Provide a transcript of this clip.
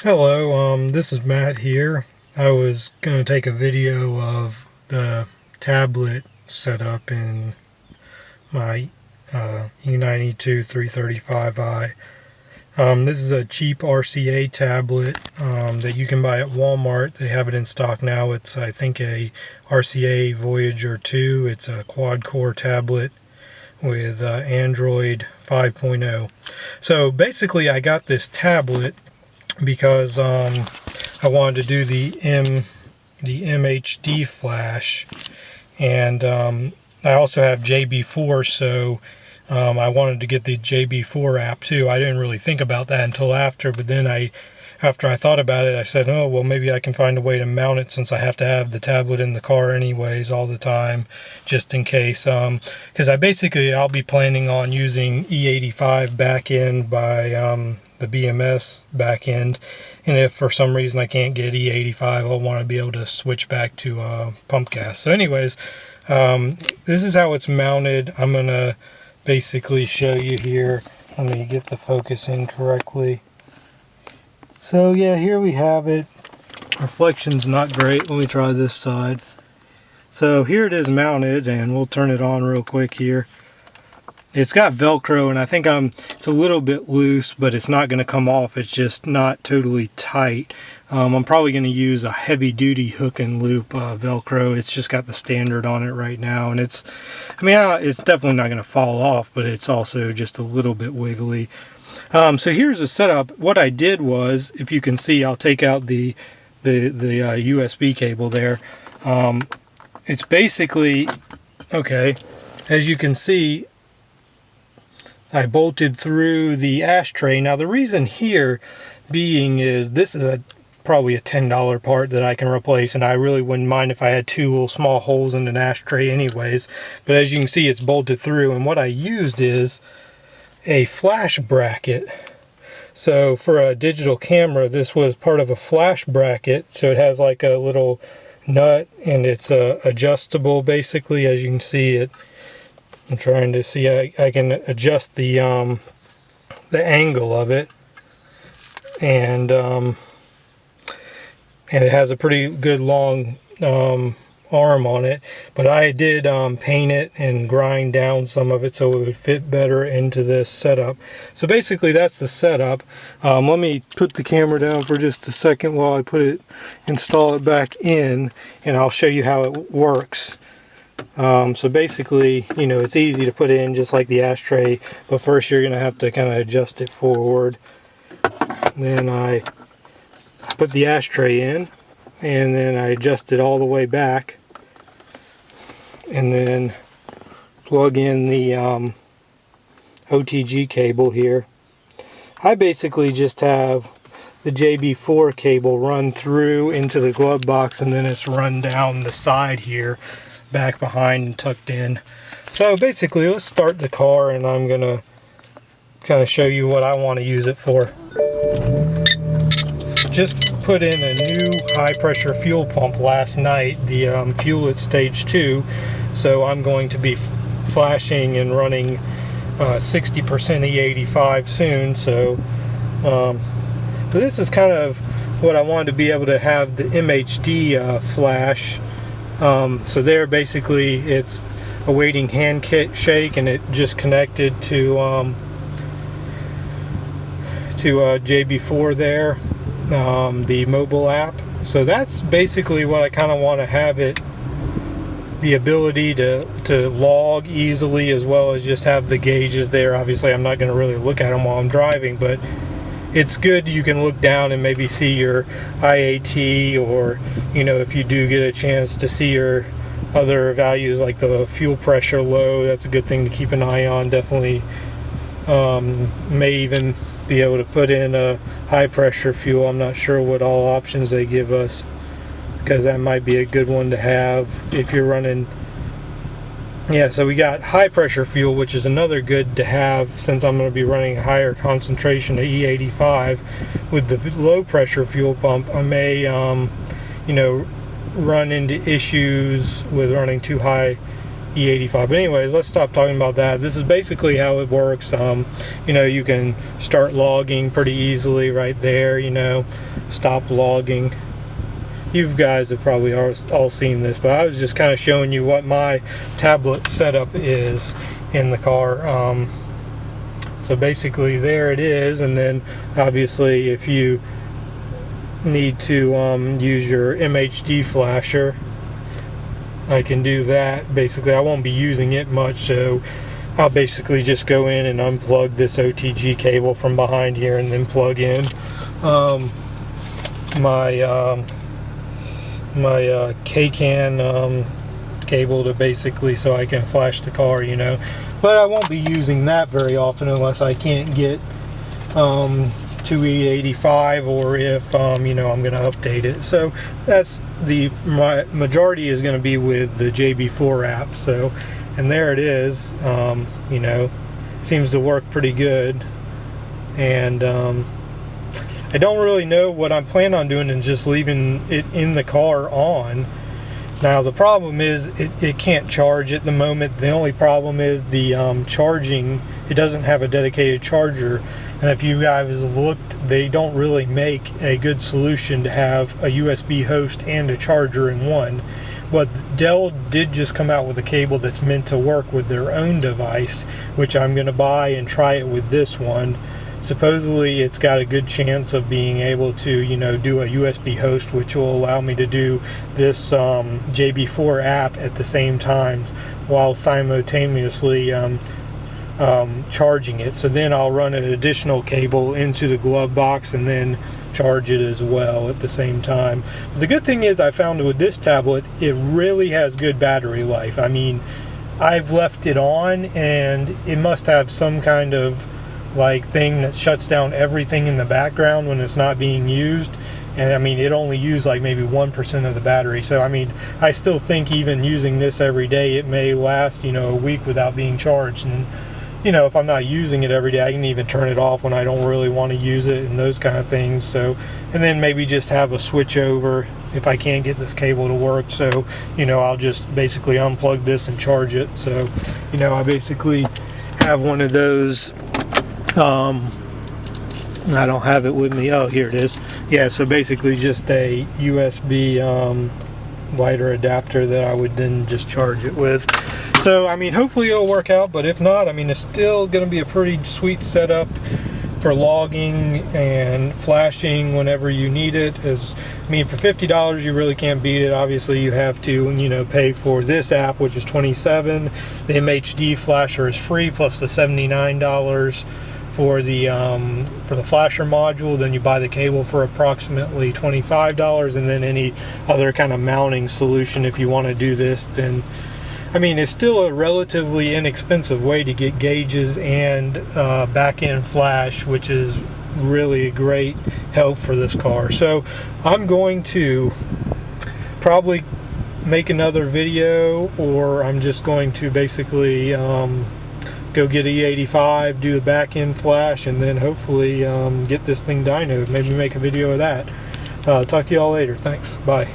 Hello, this is Matt here. I was going to take a video of the tablet setup in my E92 335i. This is a cheap RCA tablet that you can buy at Walmart. They have it in stock now. It's, I think, a RCA Voyager 2. It's a quad-core tablet with Android 5.0. So basically, I got this tablet because I wanted to do the MHD flash, and I also have JB4, so I wanted to get the JB4 app too. I didn't really think about that until after, but then after I thought about it, I said, oh, well, maybe I can find a way to mount it since I have to have the tablet in the car anyways all the time, just in case. Because I'll be planning on using E85 backend by the BMS backend. And if for some reason I can't get E85, I'll want to be able to switch back to pump gas. So anyways, this is how it's mounted. I'm going to basically show you here. Let me get the focus in correctly. So yeah, here we have it. Reflection's not great. Let me try this side. So here it is mounted, and we'll turn it on real quick here. It's got Velcro, and I think it's a little bit loose, but it's not going to come off. It's just not totally tight. I'm probably going to use a heavy-duty hook and loop Velcro. It's just got the standard on it right now, and it's definitely not going to fall off, but it's also just a little bit wiggly. So here's the setup. What I did was, if you can see, I'll take out the USB cable there. It's basically, okay, as you can see, I bolted through the ashtray. Now the reason here being is this is probably a $10 part that I can replace, and I really wouldn't mind if I had two little small holes in an ashtray anyways. But as you can see, it's bolted through, and what I used is a flash bracket. So for a digital camera, this was part of a flash bracket, so it has like a little nut, and it's adjustable basically. As you can see, I'm trying to see, I can adjust the angle of it, and it has a pretty good long arm on it, but I did paint it and grind down some of it so it would fit better into this setup. So basically that's the setup. Let me put the camera down for just a second while I install it back in, and I'll show you how it works. So basically, it's easy to put in just like the ashtray, but first you're going to have to kind of adjust it forward. Then I put the ashtray in, and then I adjust it all the way back, and then plug in the OTG cable here. I basically just have the JB4 cable run through into the glove box, and then it's run down the side here, back behind and tucked in. So basically, let's start the car, and I'm gonna kind of show you what I want to use it for. Just put in a new high pressure fuel pump last night, the Fuel It Stage 2, so I'm going to be flashing and running 60% E85 soon. So but this is kind of what I wanted to be able to have, the MHD flash. So there basically it's awaiting handshake, and it just connected to JB4 there, the mobile app. So that's basically what I kind of want to have it, the ability to log easily, as well as just have the gauges there. Obviously I'm not going to really look at them while I'm driving, but it's good. You can look down and maybe see your IAT, or if you do get a chance to see your other values like the fuel pressure low, that's a good thing to keep an eye on. Definitely may even be able to put in a high pressure fuel. I'm not sure what all options they give us, because that might be a good one to have if you're running. Yeah, so we got high pressure fuel, which is another good to have since I'm going to be running a higher concentration of E85. With the low pressure fuel pump, I may run into issues with running too high E85. But anyways, let's stop talking about that. This is basically how it works. You know, you can start logging pretty easily right there, you know, stop logging. You guys have probably all seen this, but I was just kind of showing you what my tablet setup is in the car. So basically there it is, and then obviously if you need to use your MHD flasher, I can do that. Basically I won't be using it much, so I'll basically just go in and unplug this OTG cable from behind here and then plug in my K-CAN cable to basically, so I can flash the car, you know. But I won't be using that very often unless I can't get to E85, or if you know, I'm going to update it. So that's my majority is going to be with the JB4 app. So, and there it is. You know, seems to work pretty good. And I don't really know what I'm planning on doing, and just leaving it in the car on. Now the problem is it can't charge at the moment. The only problem is the charging. It doesn't have a dedicated charger, and if you guys have looked, they don't really make a good solution to have a USB host and a charger in one. But Dell did just come out with a cable that's meant to work with their own device, which I'm going to buy and try it with this one. Supposedly it's got a good chance of being able to, you know, do a USB host, which will allow me to do this JB4 app at the same time while simultaneously charging it. So then I'll run an additional cable into the glove box and then charge it as well at the same time. But the good thing is, I found with this tablet, it really has good battery life. I mean, I've left it on and it must have some kind of like thing that shuts down everything in the background when it's not being used, and I mean, it only used like maybe 1% of the battery. So I mean, I still think even using this every day, it may last, you know, a week without being charged. And you know, if I'm not using it every day, I can even turn it off when I don't really want to use it and those kind of things. So, and then maybe just have a switch over if I can't get this cable to work. So, you know, I'll just basically unplug this and charge it. So, you know, I basically have one of those. I don't have it with me. Oh, here it is. Yeah, so basically just a USB lighter adapter that I would then just charge it with. So I mean, hopefully it'll work out, but if not, I mean, it's still going to be a pretty sweet setup for logging and flashing whenever you need it. I mean, for $50 you really can't beat it. Obviously you have to, you know, pay for this app, which is $27. The MHD flasher is free, plus the $79 for the flasher module. Then you buy the cable for approximately $25, and then any other kind of mounting solution if you want to do this, then I mean, it's still a relatively inexpensive way to get gauges and back-end flash, which is really a great help for this car. So I'm going to probably make another video, or I'm just going to basically go get E85, do the back-end flash, and then hopefully get this thing dynoed. Maybe make a video of that. Talk to y'all later. Thanks. Bye.